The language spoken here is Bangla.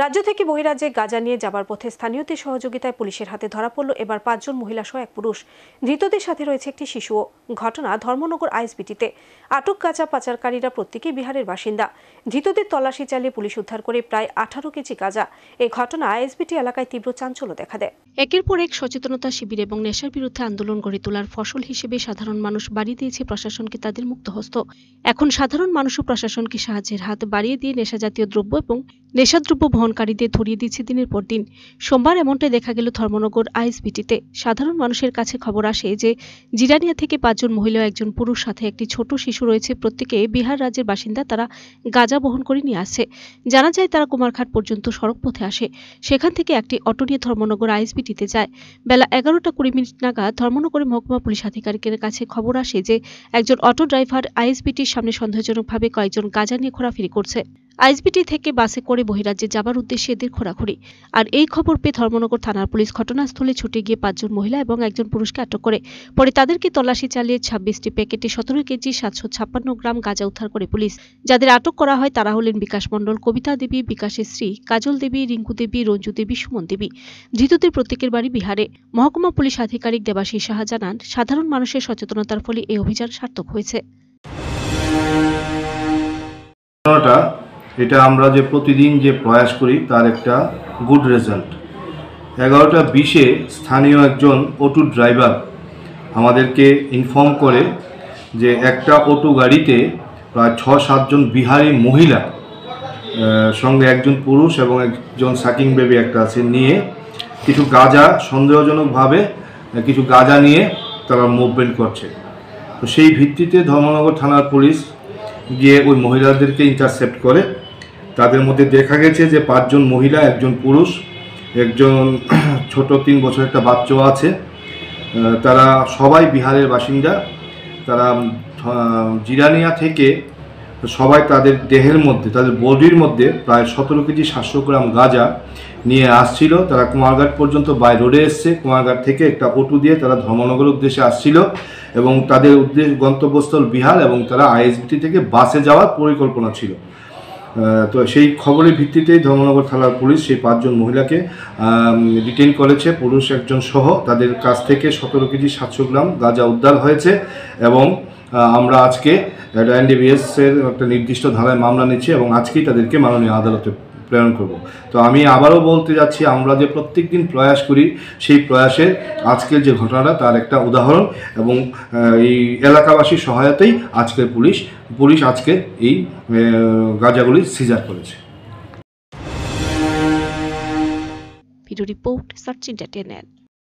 রাজ্য থেকে বহিরাজ্যে গাঁজা নিয়ে যাবার পথে স্থানীয়দের সহযোগিতায় পুলিশের হাতে ধরা পড়ল এবার ৫ জন মহিলা সহ এক পুরুষ। ধৃতদের সাথে রয়েছে একটি শিশুও। ঘটনা ধর্মনগর আইএসবিটিতে। আটক গাঁজা পাচারকারীরা প্রত্যেকেই বিহারের বাসিন্দা। ধৃতদের তল্লাশি চালিয়ে পুলিশ উদ্ধার করে প্রায় 18 কেজি গাঁজা। এই ঘটনা আইএসবিটি এলাকায় তীব্র চাঞ্চল্য দেখা দেয়। একের পর এক সচেতনতা শিবির এবং নেশার বিরুদ্ধে আন্দোলন গড়ে তোলার ফসল হিসেবে সাধারণ মানুষ বাড়িয়ে দিয়েছে প্রশাসনকে তাদের মুক্তহস্ত। এখন সাধারণ মানুষও প্রশাসনকে সাহায্যের হাত বাড়িয়ে দিয়ে নেশাজাতীয় দ্রব্য এবং নেশাদ্রব্য বহনকারীদের ধরিয়ে দিচ্ছে দিনের পর দিন। সোমবার এমনটাই দেখা গেল ধর্মনগর আইএসবিটিতে। সাধারণ মানুষের কাছে খবর আসে যে জিরানিয়া থেকে ৫ জন মহিলা ও একজন পুরুষ সাথে একটি ছোট শিশু রয়েছে। প্রত্যেকে বিহার রাজ্যের বাসিন্দা। তারা গাঁজা বহন করে নিয়ে আসছে। জানা যায় তারা কুমারঘাট পর্যন্ত সড়ক পথে আসে। সেখান থেকে একটি অটো নিয়ে ধর্মনগর আইএসবিটিতে যায়। বেলা 11:20 নাগাদ ধর্মনগরের মহকুমা পুলিশ আধিকারিকের কাছে খবর আসে যে একজন অটো ড্রাইভার আইএসবিটির সামনে সন্দেহজনকভাবে কয়েকজন গাঁজা নিয়ে ঘোরাফেরি করছে। আইএসবিটি থেকে বাসে করে বহিরাজ্যে যাবার উদ্দেশ্যে এদের ঘোরাঘুরি। আর এই খবর পেয়ে ধর্মনগর থানার পুলিশ ঘটনাস্থলে ছুটে গিয়ে ৫ জন মহিলা এবং একজন পুরুষকে আটক করে। পরে তাদেরকে তল্লাশি চালিয়ে 26টি প্যাকেটে 17 কেজি 756 গ্রাম গাঁজা উদ্ধার করে পুলিশ। যাদের আটক করা হয় তারা হলেন বিকাশ মণ্ডল, কবিতা দেবী, বিকাশের স্ত্রী কাজল দেবী, রিঙ্কু দেবী, রঞ্জু দেবী, সুমন দেবী। ধৃতদের প্রত্যেকের বাড়ি বিহারে। মহকুমা পুলিশ আধিকারিক দেবাশিস সাহা জানান, সাধারণ মানুষের সচেতনতার ফলে এই অভিযান সার্থক হয়েছে। এটা আমরা যে প্রতিদিন যে প্রয়াস করি তার একটা গুড রেজাল্ট। 11:20 স্থানীয় একজন অটো ড্রাইভার আমাদেরকে ইনফর্ম করে যে একটা অটো গাড়িতে প্রায় 6-7 জন বিহারি মহিলা সঙ্গে একজন পুরুষ এবং একজন সাকিং বেবি একটা আছে নিয়ে কিছু গাঁজা সন্দেহজনকভাবে কিছু গাঁজা নিয়ে তারা মুভমেন্ট করছে। তো সেই ভিত্তিতে ধর্মনগর থানার পুলিশ গিয়ে ওই মহিলাদেরকে ইন্টারসেপ্ট করে। তাদের মধ্যে দেখা গেছে যে 5 জন মহিলা, একজন পুরুষ, একজন ছোট 3 বছর একটা বাচ্চাও আছে। তারা সবাই বিহারের বাসিন্দা। তারা জিরানিয়া থেকে সবাই তাদের দেহের মধ্যে, তাদের বডির মধ্যে প্রায় 17 কেজি 700 গ্রাম গাঁজা নিয়ে আসছিল। তারা কুমারঘাট পর্যন্ত বাই রোডে এসছে। কুমারঘাট থেকে একটা অটো দিয়ে তারা ধর্মনগরের উদ্দেশ্যে আসছিল এবং তাদের গন্তব্যস্থল বিহার এবং তারা আইএসবিটি থেকে বাসে যাওয়ার পরিকল্পনা ছিল। তো সেই খবরের ভিত্তিতেই ধর্মনগর থানার পুলিশ সেই 5 জন মহিলাকে ডিটেইন করেছে, পুরুষ একজন সহ। তাদের কাছ থেকে 17 কেজি 700 গ্রাম গাঁজা উদ্ধার হয়েছে এবং আমরা আজকে এনডিপিএস-এর একটা নির্দিষ্ট ধারায় মামলা নিচ্ছি এবং আজকেই তাদেরকে মাননীয় আদালতে প্রেরণ করব। তো আমি আবারও বলতে যাচ্ছি, আমরা যে প্রত্যেক দিন প্রয়াস করি সেই প্রয়াসের আজকের যে ঘটনাটা তার একটা উদাহরণ এবং এই এলাকাবাসীর সহায়তাই আজকের পুলিশ আজকে এই গাঁজাগুলি সিজার করেছে। Video report search entertainment.